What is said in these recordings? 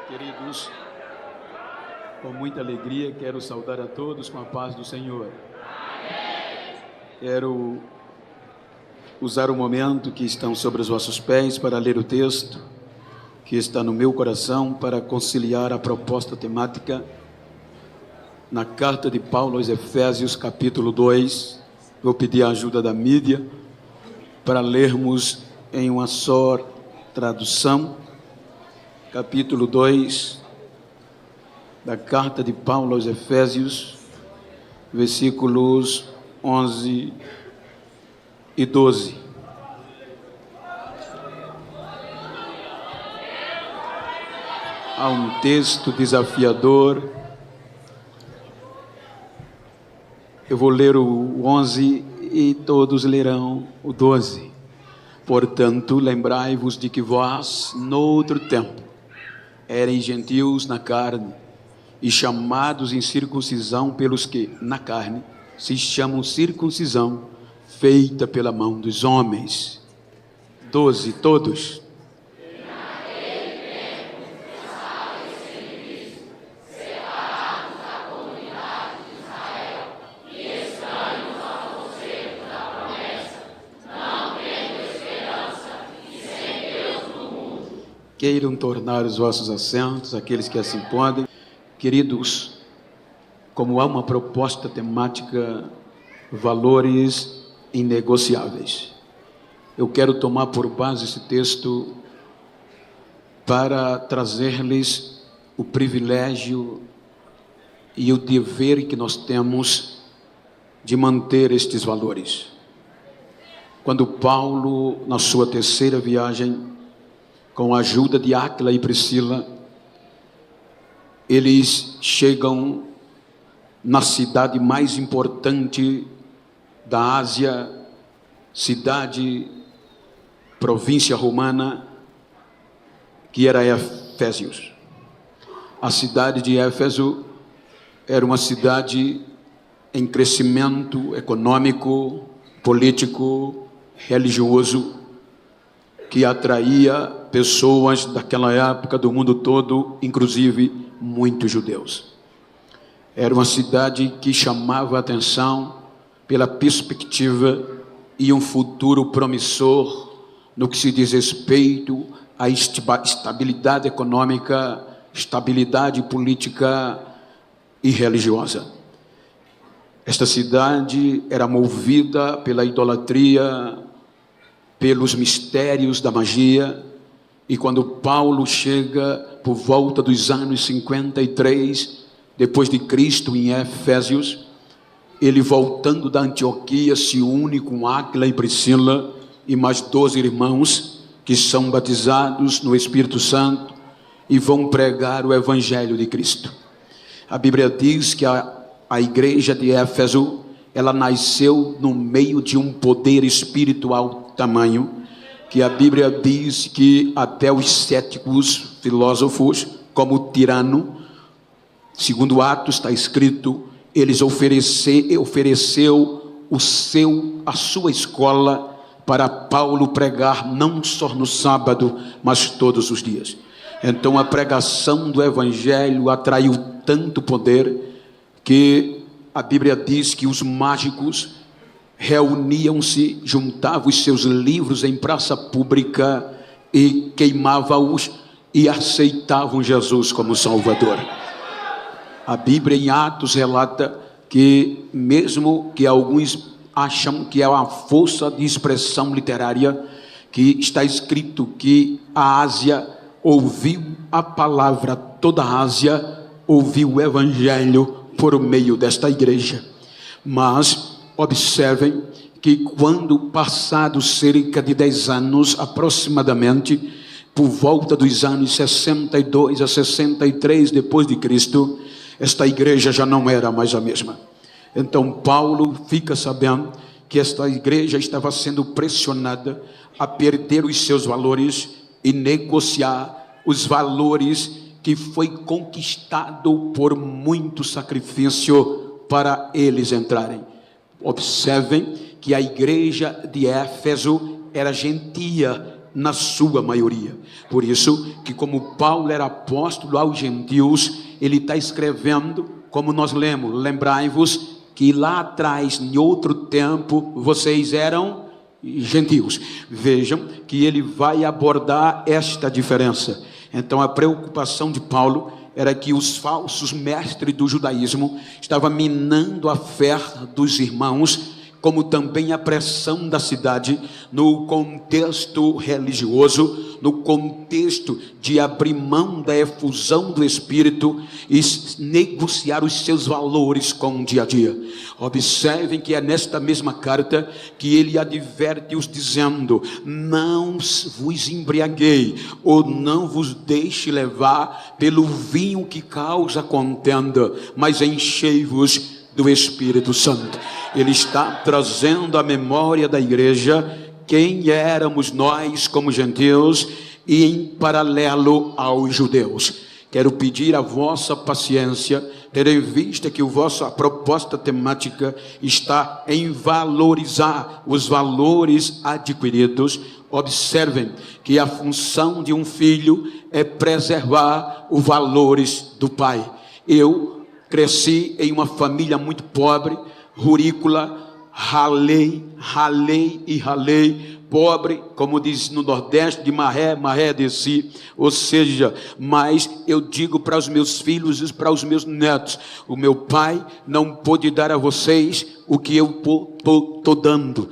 Queridos, com muita alegria quero saudar a todos com a paz do Senhor. Quero usar o momento que estão sobre os vossos pés para ler o texto que está no meu coração para conciliar a proposta temática na carta de Paulo aos Efésios, capítulo 2. Vou pedir a ajuda da mídia para lermos em uma só tradução, capítulo 2 da carta de Paulo aos Efésios, versículos 11 e 12. Há um texto desafiador. Eu vou ler o 11 e todos lerão o 12. Portanto, lembrai-vos de que vós, noutro tempo, ereis gentios na carne, e chamados em circuncisão pelos que, na carne, se chamam circuncisão, feita pela mão dos homens. 12, todos. Queiram tornar os vossos assentos, aqueles que assim podem. Queridos, como há uma proposta temática, valores inegociáveis, eu quero tomar por base esse texto para trazer-lhes o privilégio e o dever que nós temos de manter estes valores. Quando Paulo, na sua terceira viagem, com a ajuda de Áquila e Priscila, eles chegam na cidade mais importante da Ásia, cidade, província romana, que era Efésios. A cidade de Éfeso era uma cidade em crescimento econômico, político, religioso, que atraía pessoas daquela época do mundo todo, inclusive muitos judeus. Era uma cidade que chamava a atenção pela perspectiva e um futuro promissor no que se diz respeito à estabilidade econômica, estabilidade política e religiosa. Esta cidade era movida pela idolatria, pelos mistérios da magia, e quando Paulo chega por volta dos anos 53, depois de Cristo, em Efésios, ele voltando da Antioquia se une com Áquila e Priscila e mais 12 irmãos que são batizados no Espírito Santo e vão pregar o Evangelho de Cristo. A Bíblia diz que a igreja de Éfeso, ela nasceu no meio de um poder espiritual tamanho, que a Bíblia diz que até os céticos filósofos, como Tirano, segundo Atos está escrito, eles ofereceu a sua escola para Paulo pregar não só no sábado, mas todos os dias. Então a pregação do Evangelho atraiu tanto poder que a Bíblia diz que os mágicos reuniam-se, juntavam os seus livros em praça pública e queimavam-os e aceitavam Jesus como Salvador. A Bíblia em Atos relata que, mesmo que alguns acham que é uma força de expressão literária, que está escrito que a Ásia ouviu a palavra, toda a Ásia ouviu o Evangelho por meio desta igreja. Mas observem que quando passados cerca de 10 anos aproximadamente, por volta dos anos 62 a 63 depois de Cristo, esta igreja já não era mais a mesma. Então Paulo fica sabendo que esta igreja estava sendo pressionada a perder os seus valores e negociar os valores que foi conquistado por muito sacrifício para eles entrarem. Observem que a igreja de Éfeso era gentia, na sua maioria. Por isso que, como Paulo era apóstolo aos gentios, ele está escrevendo, como nós lemos: lembrai-vos que lá atrás, em outro tempo, vocês eram gentios. Vejam que ele vai abordar esta diferença. Então a preocupação de Paulo era que os falsos mestres do judaísmo estavam minando a fé dos irmãos, como também a pressão da cidade no contexto religioso, no contexto de abrir mão da efusão do Espírito e negociar os seus valores com o dia a dia. Observem que é nesta mesma carta que ele adverte-os dizendo: não vos embriaguei, ou não vos deixe levar pelo vinho que causa contenda, mas enchei-vos do Espírito Santo. Ele está trazendo à memória da igreja quem éramos nós como gentios e em paralelo aos judeus. Quero pedir a vossa paciência, tendo em vista que a vossa proposta temática está em valorizar os valores adquiridos. Observem que a função de um filho é preservar os valores do pai. Eu cresci em uma família muito pobre, rurícola, ralei, pobre, como diz no Nordeste, de maré desci. Ou seja, mas eu digo para os meus filhos e para os meus netos: o meu pai não pôde dar a vocês o que eu estou dando.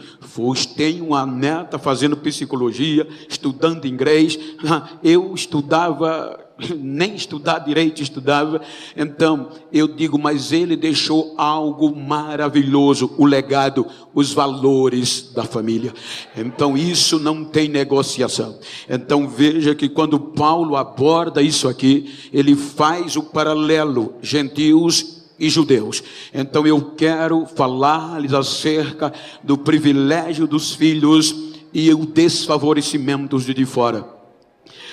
Tenho uma neta fazendo psicologia, estudando inglês. Eu estudava, nem estudar direito estudava. Então eu digo, mas ele deixou algo maravilhoso, o legado, os valores da família. Então isso não tem negociação. Então veja que quando Paulo aborda isso aqui, ele faz o paralelo gentios e judeus. Então eu quero falar-lhes acerca do privilégio dos filhos e o desfavorecimento de fora.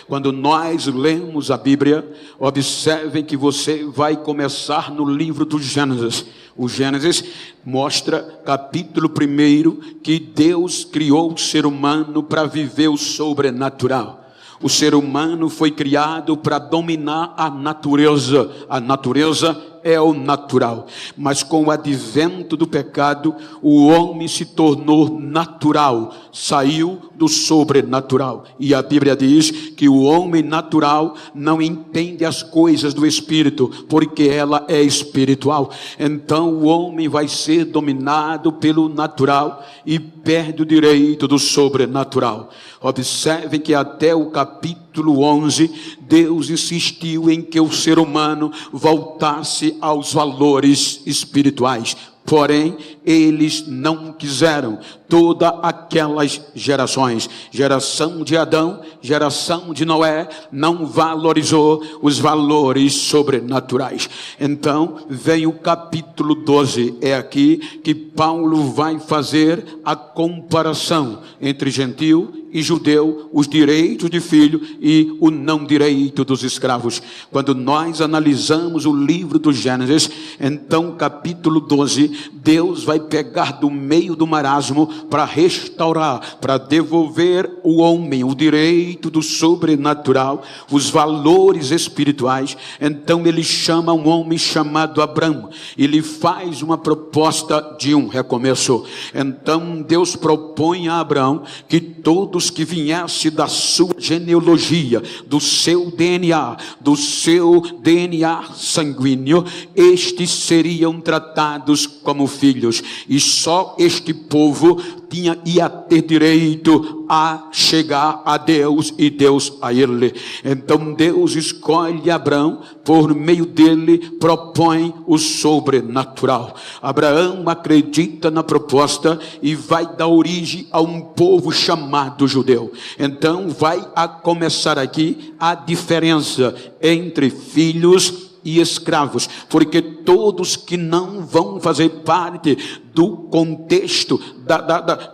Quando nós lemos a Bíblia, observem que você vai começar no livro do Gênesis. O Gênesis mostra, capítulo 1, que Deus criou o ser humano para viver o sobrenatural. O ser humano foi criado para dominar a natureza. A natureza é o natural, mas com o advento do pecado, o homem se tornou natural, saiu do sobrenatural. E a Bíblia diz que o homem natural não entende as coisas do Espírito, porque ela é espiritual. Então o homem vai ser dominado pelo natural e perde o direito do sobrenatural. Observem que até o capítulo 11, Deus insistiu em que o ser humano voltasse aos valores espirituais. Porém, eles não quiseram. Todas aquelas gerações, geração de Adão, geração de Noé, não valorizou os valores sobrenaturais. Então, vem o capítulo 12. É aqui que Paulo vai fazer a comparação entre gentio e judeu, os direitos de filho e o não direito dos escravos. Quando nós analisamos o livro do Gênesis, então capítulo 12, Deus vai pegar do meio do marasmo para restaurar, para devolver o homem o direito do sobrenatural, os valores espirituais. Então ele chama um homem chamado Abrão, ele faz uma proposta de um recomeço. Então Deus propõe a Abrão que todos que viessem da sua genealogia, do seu DNA sanguíneo, estes seriam tratados como filhos, e só este povo ia ter direito a chegar a Deus e Deus a ele. Então Deus escolhe Abraão, por meio dele propõe o sobrenatural. Abraão acredita na proposta e vai dar origem a um povo chamado judeu. Então vai a começar aqui a diferença entre filhos e escravos, porque todos que não vão fazer parte do contexto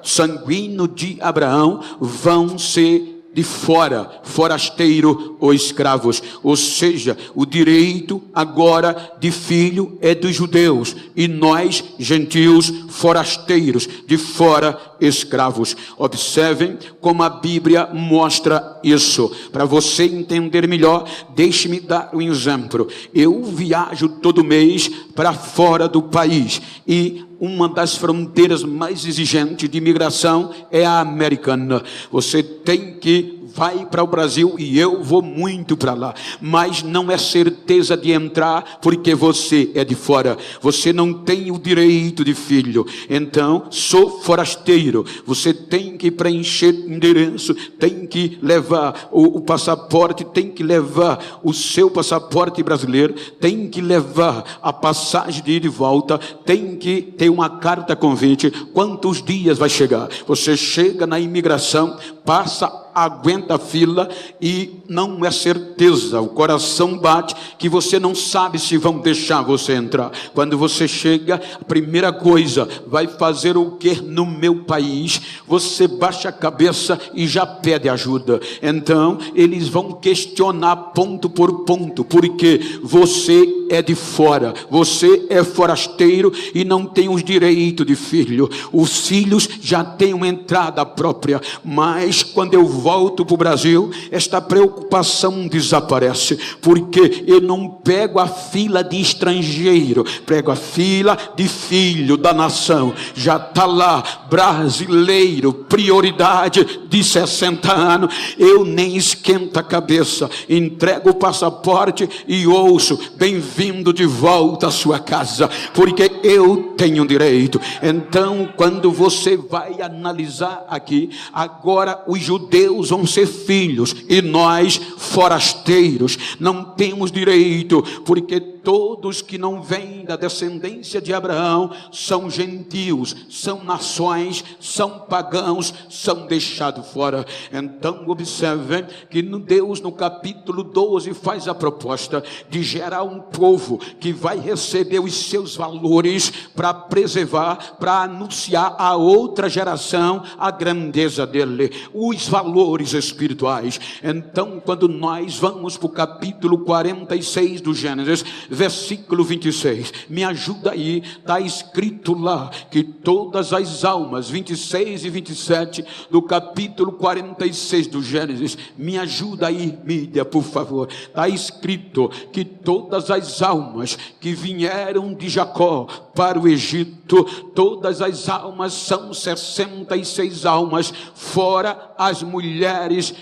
sanguíneo de Abraão vão ser de fora, forasteiro ou escravos. Ou seja, o direito agora de filho é dos judeus, e nós, gentios, forasteiros, de fora, escravos. Observem como a Bíblia mostra isso. Para você entender melhor, deixe-me dar um exemplo. Eu viajo todo mês para fora do país, e uma das fronteiras mais exigentes de imigração é a americana. Você tem que vai para o Brasil, e eu vou muito para lá, mas não é certeza de entrar, porque você é de fora, você não tem o direito de filho. Então, sou forasteiro. Você tem que preencher endereço, tem que levar o passaporte, tem que levar o seu passaporte brasileiro, tem que levar a passagem de ida e volta, tem que ter uma carta convite. Quantos dias vai chegar? Você chega na imigração, passa, aguenta a fila, e não é certeza, o coração bate que você não sabe se vão deixar você entrar. Quando você chega, a primeira coisa, vai fazer o que no meu país? Você baixa a cabeça e já pede ajuda. Então eles vão questionar ponto por ponto, porque você é de fora, você é forasteiro e não tem os direitos de filho. Os filhos já têm uma entrada própria, mas quando eu volto para o Brasil, esta preocupação desaparece, porque eu não pego a fila de estrangeiro, pego a fila de filho da nação. Já está lá, brasileiro, prioridade de 60 anos, eu nem esquento a cabeça, entrego o passaporte e ouço: bem-vindo de volta à sua casa, porque eu tenho direito. Então, quando você vai analisar aqui, agora os judeus vão ser filhos, e nós, forasteiros, não temos direito, porque todos que não vêm da descendência de Abraão são gentios, são nações, são pagãos, são deixados fora. Então observem que Deus no capítulo 12 faz a proposta de gerar um povo que vai receber os seus valores para preservar, para anunciar a outra geração a grandeza dele, os valores espirituais. Então, quando nós vamos para o capítulo 46 do Gênesis, versículo 26, me ajuda aí, está escrito lá que todas as almas, 26 e 27 do capítulo 46 do Gênesis, me ajuda aí, mídia, por favor. Está escrito que todas as almas que vieram de Jacó para o Egito, todas as almas, são 66 almas, fora as mulheres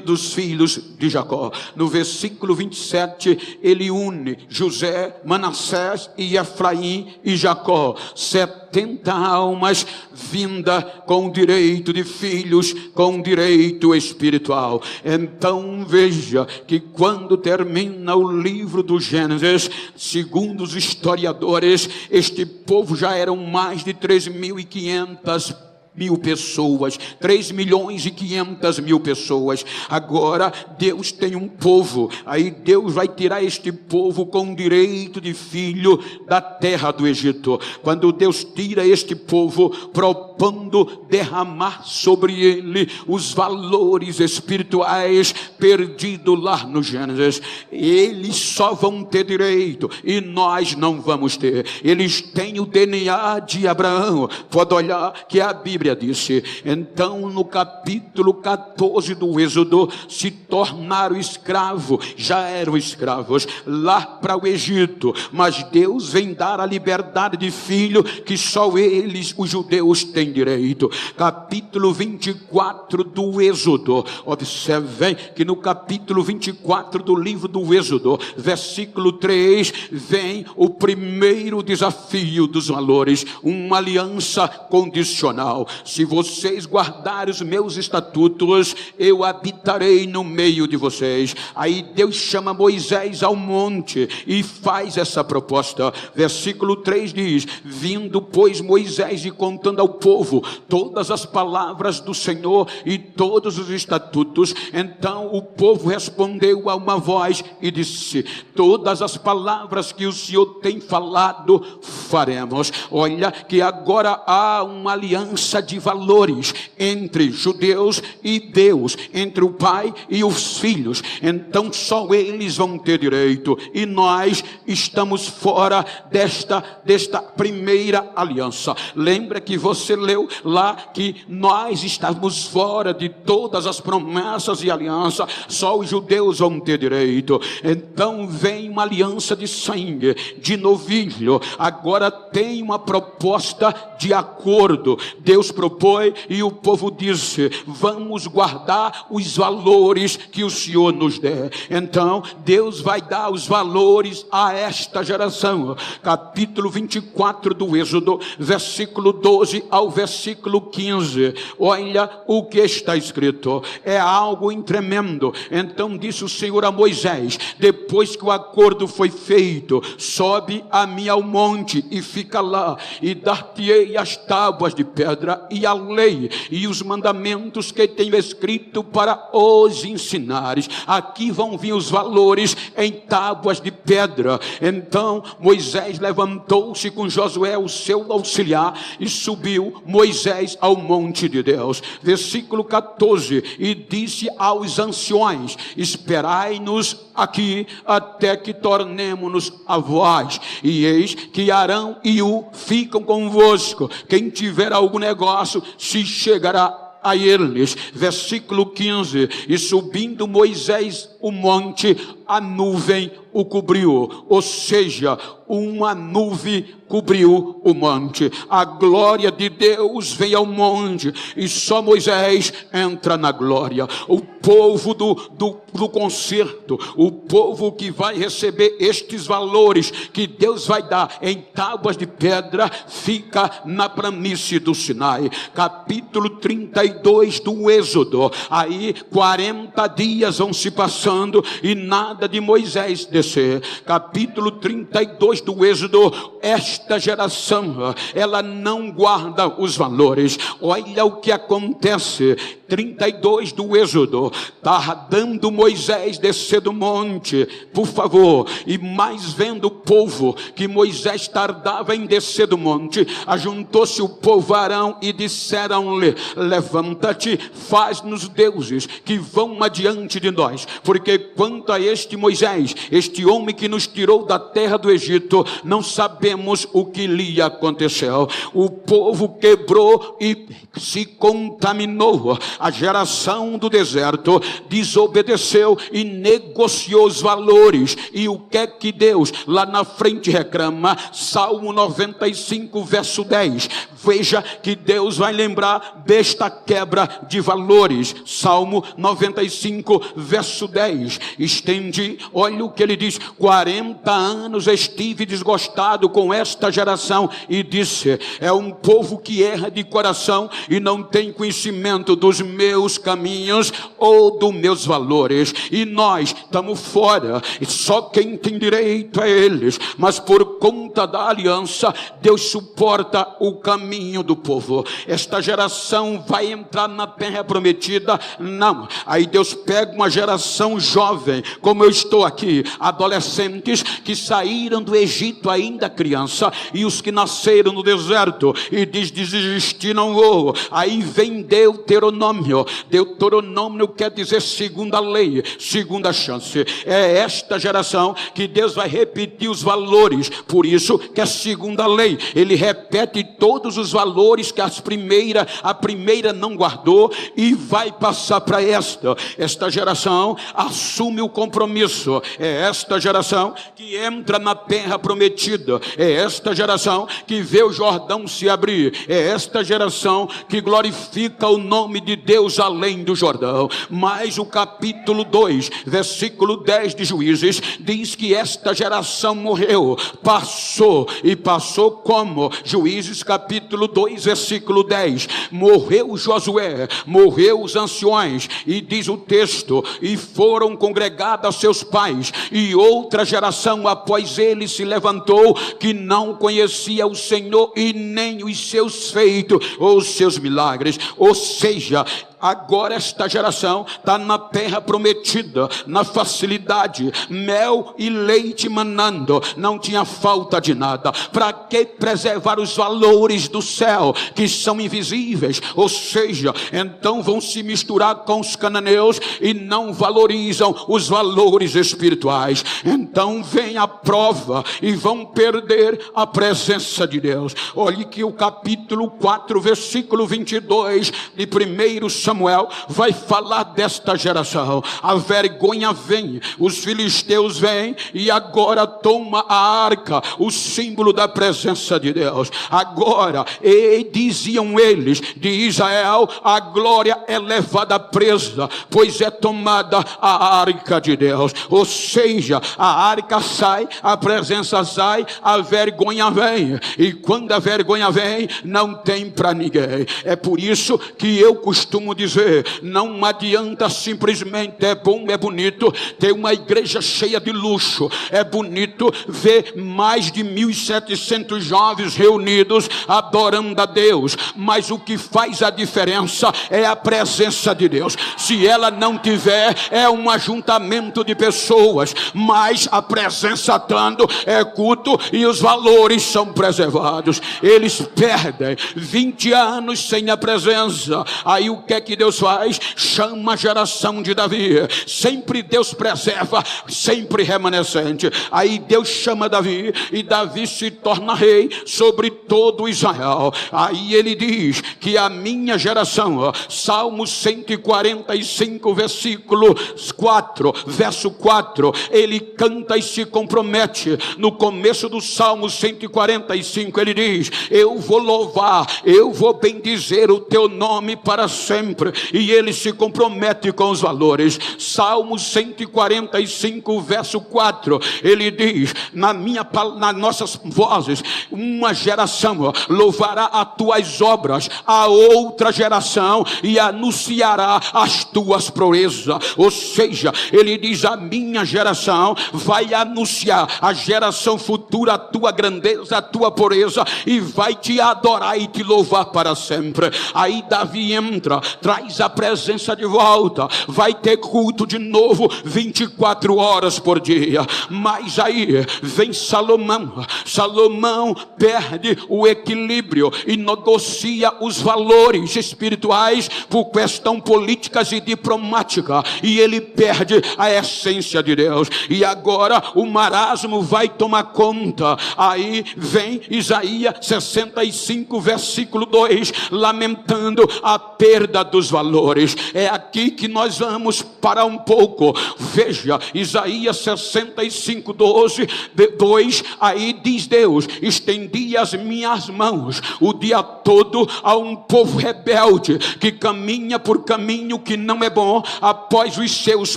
dos filhos de Jacó. No versículo 27, ele une José, Manassés e Efraim e Jacó, 70 almas vinda com direito de filhos, com direito espiritual. Então veja que quando termina o livro do Gênesis, segundo os historiadores, este povo já eram mais de 3.500 mil pessoas, 3.500.000 pessoas. Agora Deus tem um povo, aí Deus vai tirar este povo com direito de filho da terra do Egito. Quando Deus tira este povo, propondo derramar sobre ele os valores espirituais perdidos lá no Gênesis, eles só vão ter direito e nós não vamos ter. Eles têm o DNA de Abraão. Pode olhar que a Bíblia disse. Então no capítulo 14 do Êxodo, se tornaram escravos, já eram escravos lá para o Egito, mas Deus vem dar a liberdade de filho que só eles, os judeus, têm direito. Capítulo 24 do Êxodo, observem que no capítulo 24 do livro do Êxodo, versículo 3, vem o primeiro desafio dos valores, uma aliança condicional. Se vocês guardarem os meus estatutos, eu habitarei no meio de vocês. Aí Deus chama Moisés ao monte e faz essa proposta. Versículo 3 diz: vindo pois Moisés e contando ao povo povo todas as palavras do Senhor e todos os estatutos. Então o povo respondeu a uma voz e disse: todas as palavras que o Senhor tem falado, faremos. Olha que agora há uma aliança de valores entre judeus e Deus, entre o Pai e os filhos. Então só eles vão ter direito, e nós estamos fora desta primeira aliança. Lembra que você leu lá que nós estamos fora de todas as promessas e alianças, só os judeus vão ter direito. Então vem uma aliança de sangue, de novilho. Agora tem uma proposta de acordo. Deus propõe e o povo disse: vamos guardar os valores que o Senhor nos der. Então Deus vai dar os valores a esta geração. Capítulo 24 do Êxodo, versículo 12 ao versículo 15. Olha o que está escrito, é algo tremendo. Então disse o Senhor a Moisés, depois que o acordo foi feito: sobe a mim ao monte e fica lá, e dar-te-ei as tábuas de pedra e a lei e os mandamentos que tenho escrito para os ensinares. Aqui vão vir os valores em tábuas de pedra. Então Moisés levantou-se com Josué, o seu auxiliar, e subiu Moisés ao monte de Deus. Versículo 14: e disse aos anciões: esperai-nos aqui até que tornemo-nos a vós, e eis que Arão e U ficam convosco. Quem tiver algum negócio se chegará a eles. Versículo 15: e subindo Moisés o monte, a nuvem o cobriu. Ou seja, uma nuvem cobriu o monte. A glória de Deus vem ao monte e só Moisés entra na glória. O povo do concerto, o povo que vai receber estes valores que Deus vai dar em tábuas de pedra, fica na planície do Sinai. Capítulo 32 do Êxodo. Aí 40 dias vão se passando e nada de Moisés descer. Capítulo 32 do Êxodo. Esta geração, ela não guarda os valores. Olha o que acontece. 32 do Êxodo, tardando Moisés descer do monte, por favor, e mais vendo o povo que Moisés tardava em descer do monte, ajuntou-se o povo Arão e disseram-lhe: levanta-te, faz-nos deuses que vão adiante de nós, porque quanto a este Moisés, este homem que nos tirou da terra do Egito, não sabemos o que lhe aconteceu. O povo quebrou e se contaminou. A geração do deserto desobedeceu e negociou os valores. E o que é que Deus lá na frente reclama? Salmo 95 verso 10. Veja que Deus vai lembrar desta quebra de valores. Salmo 95 verso 10. Estendi, olha o que ele diz: 40 anos estive desgostado com esta geração, e disse: é um povo que erra de coração e não tem conhecimento dos meus caminhos ou dos meus valores. E nós estamos fora, e só quem tem direito é eles. Mas por conta da aliança, Deus suporta o caminho do povo. Esta geração vai entrar na terra prometida? Não. Aí Deus pega uma geração jovem, como eu estou aqui, adolescentes que saíram do Egito ainda criança, e os que nasceram no deserto, e diz: desistir não vou. Aí vem Deuteronômio. Deuteronômio quer dizer segunda lei, segunda chance. É esta geração que Deus vai repetir os valores. Por isso que a segunda lei, ele repete todos os valores que a primeira não guardou, e vai passar para esta geração assume o compromisso. É esta geração que entra na terra prometida. É esta geração que vê o Jordão se abrir. É esta geração que glorifica o nome de Deus além do Jordão. Mas o capítulo 2, versículo 10 de Juízes, diz que esta geração morreu, passou, e passou como? Juízes capítulo capítulo 2, versículo 10. Morreu Josué, morreu os anciões, e diz o texto, e foram congregados seus pais, e outra geração após ele se levantou, que não conhecia o Senhor e nem os seus feitos, ou os seus milagres. Ou seja, agora esta geração está na terra prometida, na facilidade, mel e leite manando, não tinha falta de nada. Para que preservar os valores do céu, que são invisíveis? Ou seja, então vão se misturar com os cananeus e não valorizam os valores espirituais. Então vem a prova e vão perder a presença de Deus. Olhe que o capítulo 4, versículo 22 de 1 Samuel vai falar desta geração. A vergonha vem, os filisteus vêm e agora toma a arca, o símbolo da presença de Deus. Agora, e diziam eles de Israel, a glória é levada presa, pois é tomada a arca de Deus. Ou seja, a arca sai, a presença sai, a vergonha vem, e quando a vergonha vem, não tem para ninguém. É por isso que eu costumo dizer, não adianta simplesmente, é bom, é bonito ter uma igreja cheia de luxo, é bonito ver mais de 1.700 jovens reunidos adorando a Deus, mas o que faz a diferença é a presença de Deus. Se ela não tiver, é um ajuntamento de pessoas, mas a presença estando, é culto e os valores são preservados. Eles perdem 20 anos sem a presença. Aí o que é que Deus faz? Chama a geração de Davi. Sempre Deus preserva, sempre remanescente. Aí Deus chama Davi, e Davi se torna rei sobre todo Israel. Aí ele diz que a minha geração, Salmo 145, versículo 4, verso 4, ele canta e se compromete. No começo do Salmo 145 ele diz, eu vou louvar, eu vou bendizer o teu nome para sempre. E ele se compromete com os valores. Salmo 145, verso 4, ele diz, nas nossas vozes, uma geração louvará as tuas obras, a outra geração e anunciará as tuas proezas. Ou seja, ele diz, a minha geração vai anunciar a geração futura a tua grandeza, a tua pureza, e vai te adorar e te louvar para sempre. Aí Davi entra, traz a presença de volta, vai ter culto de novo 24 horas por dia. Mas aí vem Salomão. Salomão perde o equilíbrio e negocia os valores espirituais por questão políticas e diplomática, e ele perde a essência de Deus, e agora o marasmo vai tomar conta. Aí vem Isaías 65, versículo 2, lamentando a perda dos valores. É aqui que nós vamos parar um pouco. Veja, Isaías 65, 2, aí diz Deus, estendi as minhas mãos o dia todo a um povo rebelde, que caminha por caminho que não é bom, após os seus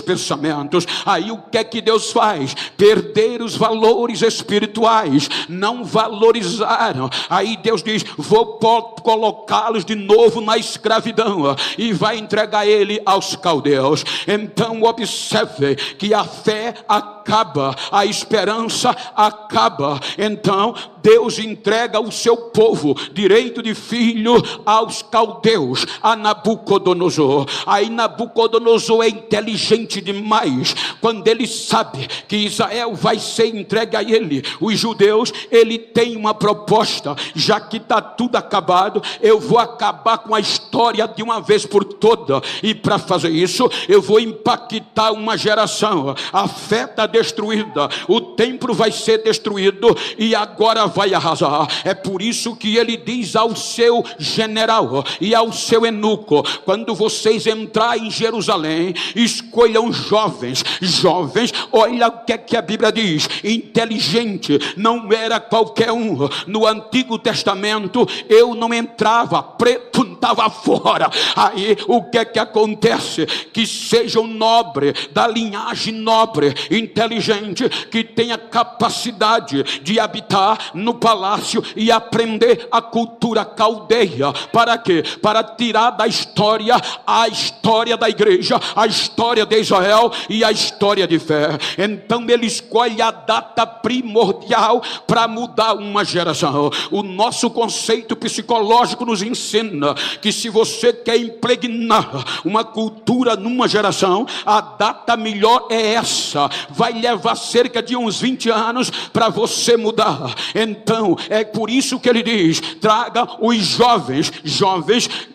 pensamentos. Aí o que é que Deus faz? Perder os valores espirituais, não valorizaram. Aí Deus diz, vou colocá-los de novo na escravidão, e vai entregar ele aos caldeus. Então observe que a fé acaba, a esperança acaba. Então Deus entrega o seu povo, direito de filho, aos caldeus, a Nabucodonosor. Aí Nabucodonosor é inteligente demais, quando ele sabe que Israel vai ser entregue a ele, os judeus, ele tem uma proposta. Já que está tudo acabado, eu vou acabar com a história de uma vez por toda, e para fazer isso eu vou impactar uma geração. A fé está destruída, o templo vai ser destruído e agora vai arrasar. É por isso que ele diz ao seu general e ao seu eunuco, quando vocês entrar em Jerusalém, escolham jovens. Olha o que é que a Bíblia diz, inteligente, não era qualquer um. No Antigo Testamento eu não entrava, preto estava fora. Aí o que é que acontece? Que sejam nobre, da linhagem nobre, inteligente, que tenha capacidade de habitar no palácio e aprender a cultura caldeia. Para quê? Para tirar da história a história da igreja, a história de Israel e a história de fé. Então ele escolhe a data primordial para mudar uma geração. O nosso conceito psicológico nos ensina que se você quer impregnar uma cultura numa geração, a data melhor é essa. Vai levar cerca de uns 20 anos para você mudar. Então é por isso que ele diz: traga os jovens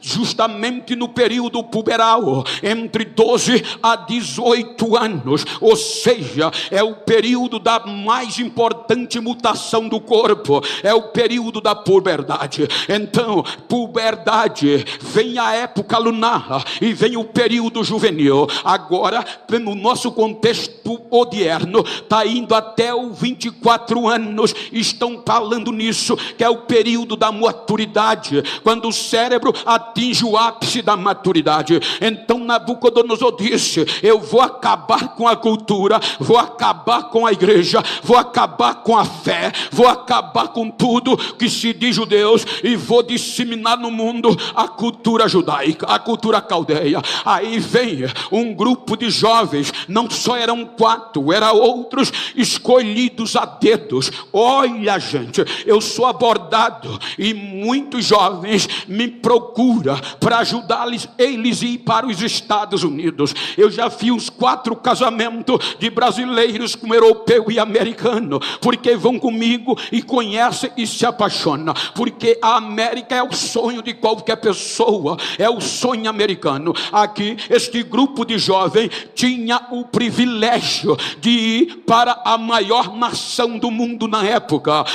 justamente no período puberal, entre 12 a 18 anos, ou seja, é o período da mais importante mutação do corpo, é o período da puberdade. Então, puberdade, vem a época lunar e vem o período juvenil. Agora, no nosso contexto odierno, está indo até os 24 anos, estão falando nisso, que é o período da maturidade, quando o cérebro atinge o ápice da maturidade. Então Nabucodonosor disse: eu vou acabar com a cultura, vou acabar com a igreja, vou acabar com a fé, vou acabar com tudo que se diz judeus e vou disseminar no mundo a cultura judaica, a cultura caldeia. Aí vem um grupo de jovens, não só eram 4, eram outros escolhidos a dedos. Olha, gente, eu sou abordado e muitos jovens me procuram para ajudar eles a ir para os Estados Unidos. Eu já fiz 4 casamentos de brasileiros com europeu e americano, porque vão comigo e conhecem e se apaixonam, porque a América é o sonho de qualquer pessoa, é o sonho americano. Aqui este grupo de jovens tinha o privilégio de ir para a maior nação do mundo na época,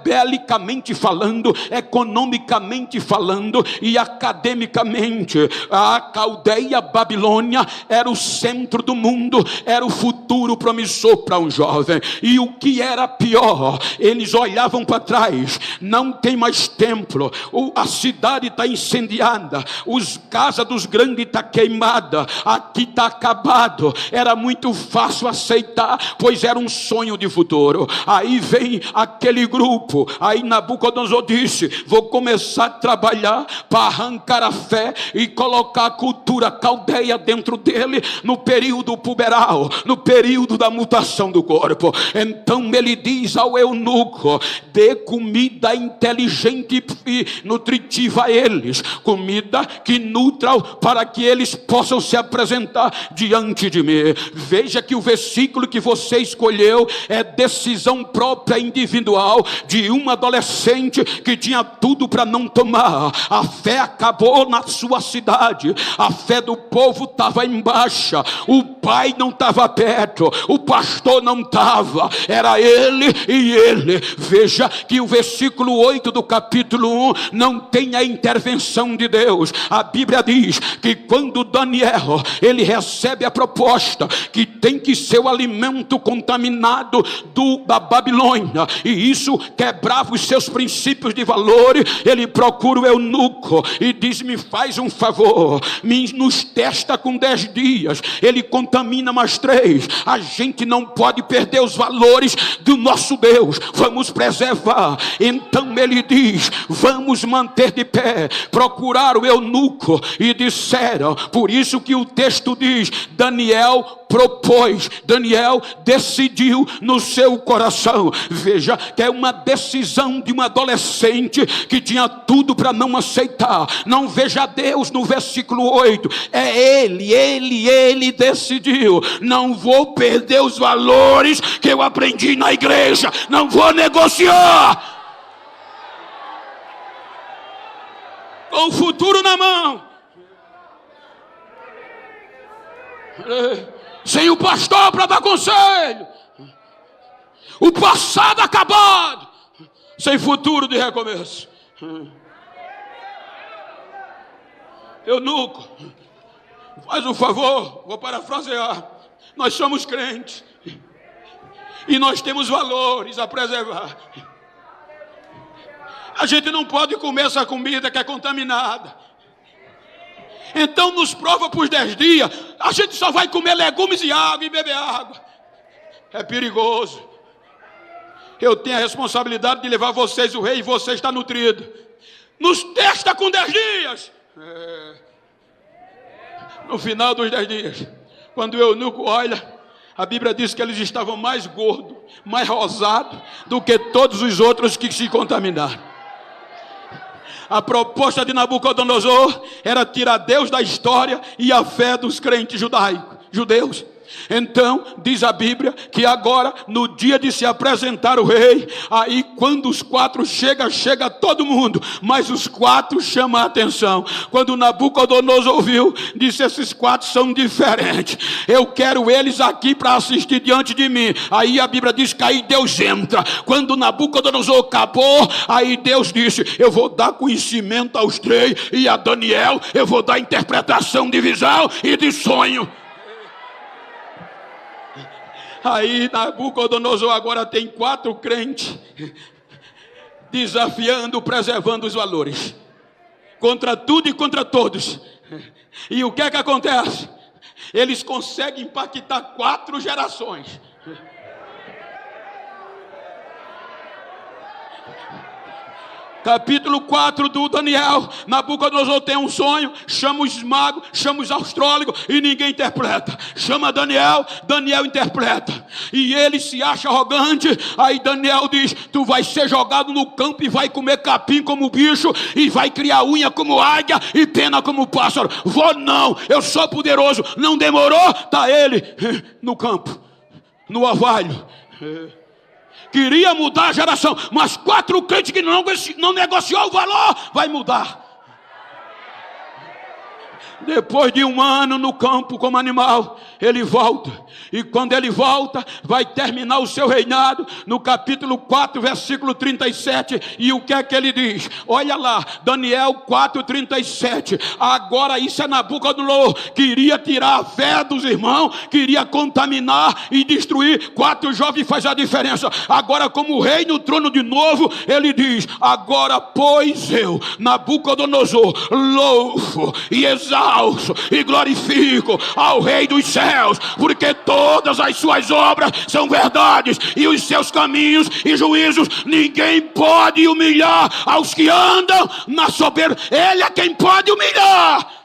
belicamente falando, economicamente falando e academicamente. A Caldeia Babilônia era o centro do mundo, era o futuro promissor para um jovem. E o que era pior, eles olhavam para trás: não tem mais templo, a cidade está incendiada, as casas dos grandes estão queimadas, aqui está acabado. Era muito fácil aceitar, pois era um sonho de futuro. Aí vem aquele grupo, aí Nabucodonosor disse: vou começar a trabalhar para arrancar a fé e colocar a cultura caldeia dentro dele no período puberal, no período da mutação do corpo. Então ele diz ao eunuco: dê comida inteligente e nutritiva a eles, comida que nutra, para que eles possam se apresentar diante de mim. Veja que o versículo que você escolheu é decisão própria individual de um adolescente que tinha tudo para não tomar. A fé acabou na sua cidade, a fé do povo estava em baixa, o pai não estava perto, o pastor não estava, era ele e ele. Veja que o versículo 8 do capítulo 1 não tem a intervenção de Deus. A Bíblia diz que quando Daniel ele recebe a proposta que tem que ser o alimento contaminado da Babilônia, e isso quebrava os seus princípios de valores, ele procura o eunuco e diz: me faz um favor, nos testa com 10 dias, ele contamina mais 3, a gente não pode perder os valores do nosso Deus, vamos preservar. Então ele diz: vamos manter de pé. Procuraram o eunuco e disseram, por isso que o texto diz: Daniel propôs, Daniel decidiu no seu coração. Veja que é uma decisão de um adolescente que tinha tudo para não aceitar. Não veja Deus no versículo 8, é ele decidiu: não vou perder os valores que eu aprendi na igreja, não vou negociar. Com o futuro na mão, sem o pastor para dar conselho, o passado acabado, sem futuro de recomeço. Eunuco, faz um favor, vou parafrasear, nós somos crentes e nós temos valores a preservar. A gente não pode comer essa comida que é contaminada. Então nos prova por 10 dias. A gente só vai comer legumes e água e beber água. É perigoso. eu tenho a responsabilidade de levar vocês o rei e você está nutrido. Nos testa com 10 dias. No final dos 10 dias, quando o eunuco olha, a Bíblia diz que eles estavam mais gordos, mais rosados do que todos os outros que se contaminaram. A proposta de Nabucodonosor era tirar Deus da história e a fé dos crentes judeus. Então, diz a Bíblia, que agora, no dia de se apresentar o rei, aí quando os 4 chega todo mundo, mas os 4 chamam a atenção. Quando Nabucodonosor ouviu, disse: esses 4 são diferentes, eu quero eles aqui para assistir diante de mim. Aí a Bíblia diz que aí Deus entra. Quando Nabucodonosor acabou, aí Deus disse: eu vou dar conhecimento aos 3, e a Daniel eu vou dar interpretação de visão e de sonho. Aí Nabucodonosor agora tem 4 crentes desafiando, preservando os valores contra tudo e contra todos. E o que é que acontece? Eles conseguem impactar 4 gerações. Capítulo 4 do Daniel. Nabucodonosor tem um sonho, chama os magos, chama os astrólogos e ninguém interpreta. Chama Daniel, Daniel interpreta. E ele se acha arrogante. Aí Daniel diz: tu vai ser jogado no campo e vai comer capim como bicho, e vai criar unha como águia e pena como pássaro. Vou não, eu sou poderoso. Não demorou, tá ele no campo, no orvalho. Queria mudar a geração, mas 4 crentes que não negociou o valor, vai mudar. Depois de 1 ano no campo como animal, ele volta. E quando ele volta, vai terminar o seu reinado no capítulo 4, versículo 37. E o que é que ele diz? Olha lá, Daniel 4, 37. Agora isso é Nabucodonosor. Queria tirar a fé dos irmãos, queria contaminar e destruir. 4 jovens faz a diferença. Agora, como rei no trono de novo, ele diz: agora pois eu, Nabucodonosor, louvo e exalto e glorifico ao Rei dos céus, porque todas as suas obras são verdades, e os seus caminhos e juízos. Ninguém pode humilhar aos que andam na soberba. Ele é quem pode humilhar.